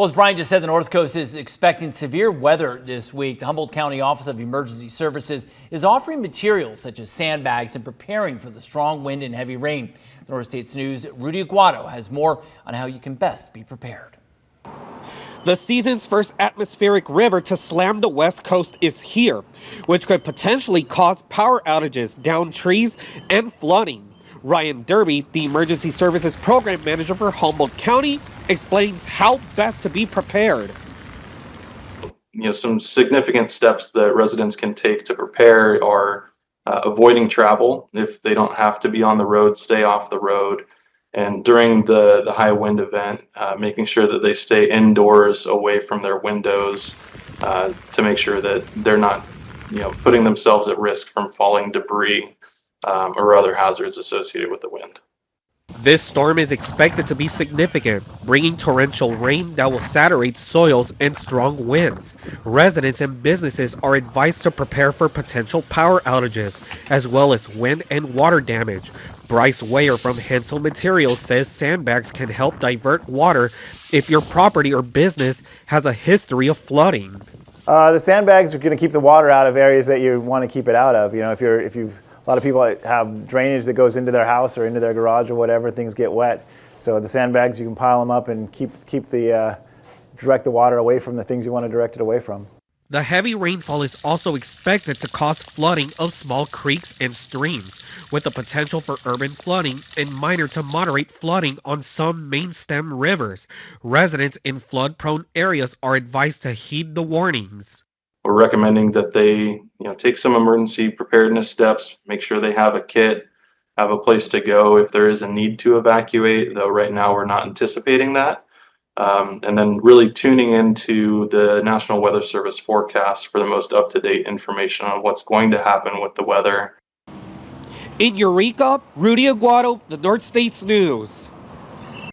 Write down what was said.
Well, as Brian just said, the North Coast is expecting severe weather this week. The Humboldt County Office of Emergency Services is offering materials such as sandbags and preparing for the strong wind and heavy rain. The Northstate's News' Rudy Aguado has more on how you can best be prepared. The season's first atmospheric river to slam the West Coast is here, which could potentially cause power outages, down trees, and flooding. Ryan Derby, the Emergency Services Program Manager for Humboldt County, explains how best to be prepared. Some significant steps that residents can take to prepare are avoiding travel. If they don't have to be on the road, stay off the road. And during the high wind event, making sure that they stay indoors away from their windows to make sure that they're not putting themselves at risk from falling debris or other hazards associated with the wind. This storm is expected to be significant, bringing torrential rain that will saturate soils and strong winds. Residents and businesses are advised to prepare for potential power outages, as well as wind and water damage. Bryce Weyer from Hensel Materials says sandbags can help divert water if your property or business has a history of flooding. The sandbags are going to keep the water out of areas that you want to keep it out of. A lot of people have drainage that goes into their house or into their garage or whatever, things get wet. So the sandbags, you can pile them up and direct the water away from the things you want to direct it away from. The heavy rainfall is also expected to cause flooding of small creeks and streams, with the potential for urban flooding and minor to moderate flooding on some main stem rivers. Residents in flood-prone areas are advised to heed the warnings. We're recommending that they take some emergency preparedness steps, make sure they have a kit, have a place to go if there is a need to evacuate, though right now we're not anticipating that. And then really tuning into the National Weather Service forecast for the most up-to-date information on what's going to happen with the weather. In Eureka, Rudy Aguado, the Northstate's News.